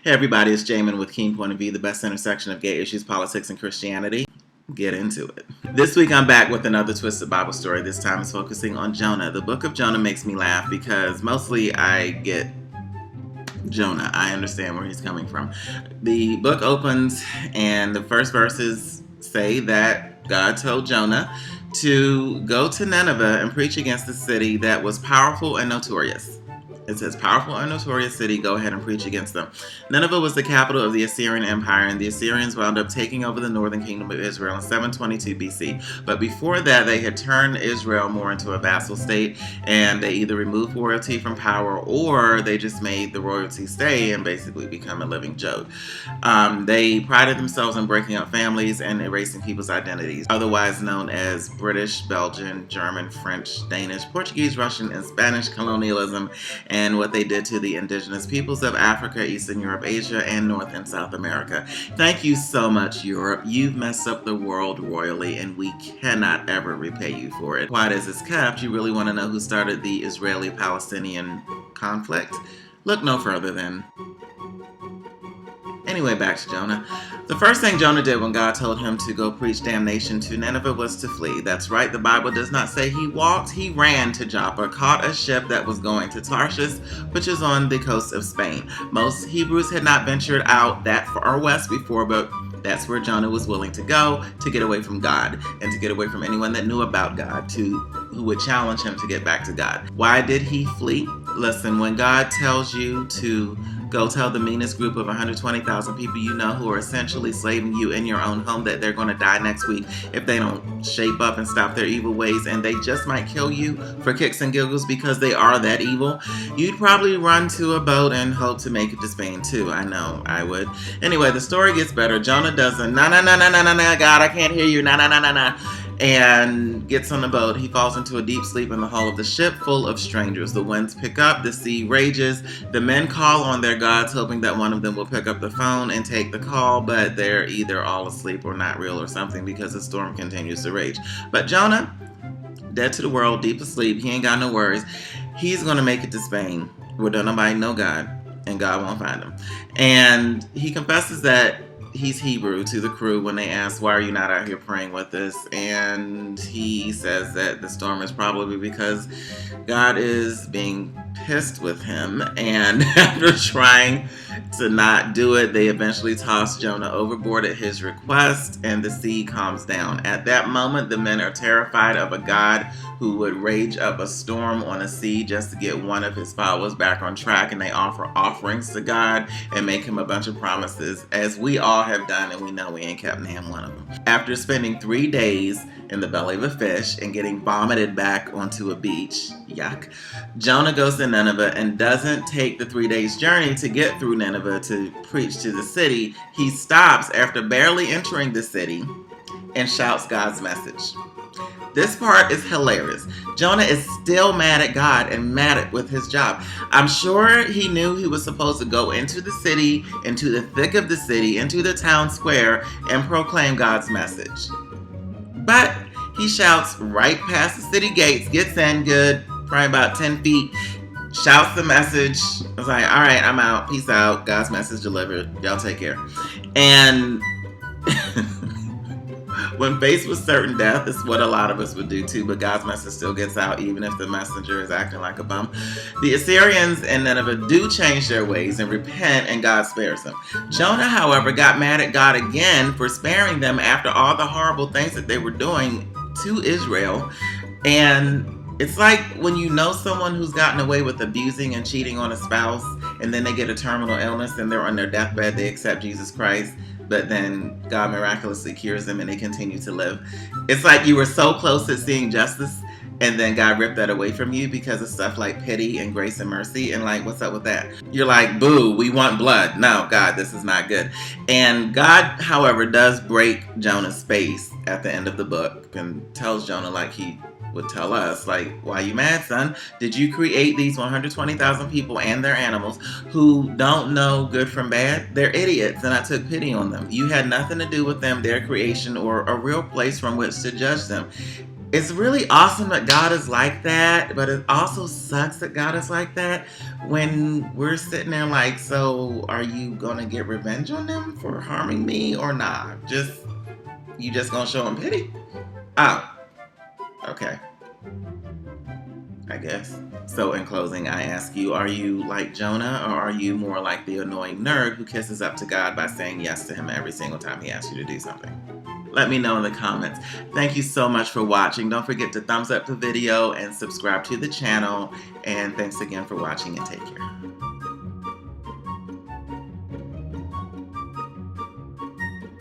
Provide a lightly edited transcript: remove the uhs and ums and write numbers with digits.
Hey everybody, it's Jamin with Keene Point of View, the best intersection of gay issues, politics, and Christianity. Get into it. This week I'm back with another twisted Bible story. This time it's focusing on Jonah. The book of Jonah makes me laugh because mostly I get Jonah. I understand where he's coming from. The book opens and the first verses say that God told Jonah to go to Nineveh and preach against the city that was powerful and notorious. It says, powerful and notorious city, go ahead and preach against them. Nineveh was the capital of the Assyrian Empire, and the Assyrians wound up taking over the northern kingdom of Israel in 722 BC. But before that, they had turned Israel more into a vassal state, and they either removed royalty from power, or they just made the royalty stay and basically become a living joke. They prided themselves on breaking up families and erasing people's identities, otherwise known as British, Belgian, German, French, Danish, Portuguese, Russian, and Spanish colonialism, and what they did to the indigenous peoples of Africa, Eastern Europe, Asia, and North and South America. Thank you so much, Europe. You've messed up the world royally, and we cannot ever repay you for it. Quiet as it's kept, you really want to know who started the Israeli-Palestinian conflict? Look no further than... Anyway, back to Jonah. The first thing Jonah did when God told him to go preach damnation to Nineveh was to flee. That's right, the Bible does not say he walked, he ran to Joppa, caught a ship that was going to Tarshish, which is on the coast of Spain. Most Hebrews had not ventured out that far west before, but that's where Jonah was willing to go to get away from God and to get away from anyone that knew about God, who would challenge him to get back to God. Why did he flee? Listen, when God tells you to go tell the meanest group of 120,000 people you know who are essentially slaving you in your own home that they're going to die next week if they don't shape up and stop their evil ways, and they just might kill you for kicks and giggles because they are that evil, you'd probably run to a boat and hope to make it to Spain too. I know, I would. Anyway, the story gets better. Jonah does a na na na na na na na, God, I can't hear you, na na na na na, and gets on the boat. He falls into a deep sleep in the hull of the ship full of strangers. The winds pick up, the sea rages. The men call on their gods, hoping that one of them will pick up the phone and take the call, but they're either all asleep or not real or something because the storm continues to rage. But Jonah, dead to the world, deep asleep, he ain't got no worries. He's going to make it to Spain where don't nobody know God, and God won't find him. And he confesses that he's Hebrew to the crew when they ask, why are you not out here praying with us? And he says that the storm is probably because God is being pissed with him, and after trying to not do it, they eventually toss Jonah overboard at his request, and the sea calms down. At that moment, the men are terrified of a God who would rage up a storm on a sea just to get one of his followers back on track, and they offer offerings to God and make him a bunch of promises, as we all have done, and we know we ain't kept name one of them. After spending 3 days in the belly of a fish and getting vomited back onto a beach, yuck, Jonah goes to Nineveh and doesn't take the 3 days journey to get through Nineveh to preach to the city. He stops after barely entering the city and shouts God's message. This part is hilarious. Jonah is still mad at God and mad with his job. I'm sure he knew he was supposed to go into the city, into the thick of the city, into the town square, and proclaim God's message. But he shouts right past the city gates, gets in good, probably about 10 feet, shouts the message. I was like, all right, I'm out. Peace out. God's message delivered. Y'all take care. And when faced with certain death, it's what a lot of us would do too, but God's message still gets out even if the messenger is acting like a bum. The Assyrians in Nineveh do change their ways and repent, and God spares them. Jonah, however, got mad at God again for sparing them after all the horrible things that they were doing to Israel. And it's like when you know someone who's gotten away with abusing and cheating on a spouse, and then they get a terminal illness and they're on their deathbed, they accept Jesus Christ, but then God miraculously cures them and they continue to live. It's like you were so close to seeing justice, and then God ripped that away from you because of stuff like pity and grace and mercy. And like, what's up with that? You're like, boo, we want blood. No, God, this is not good. And God, however, does break Jonah's space at the end of the book and tells Jonah, like he would tell us, like, why you mad, son? Did you create these 120,000 people and their animals who don't know good from bad? They're idiots, and I took pity on them. You had nothing to do with them, their creation, or a real place from which to judge them. It's really awesome that God is like that, but it also sucks that God is like that when we're sitting there like, so are you gonna get revenge on them for harming me or not? You just gonna show them pity? Oh, okay, I guess. So in closing, I ask you, are you like Jonah or are you more like the annoying nerd who kisses up to God by saying yes to him every single time he asks you to do something? Let me know in the comments. Thank you so much for watching. Don't forget to thumbs up the video and subscribe to the channel. And thanks again for watching and take care.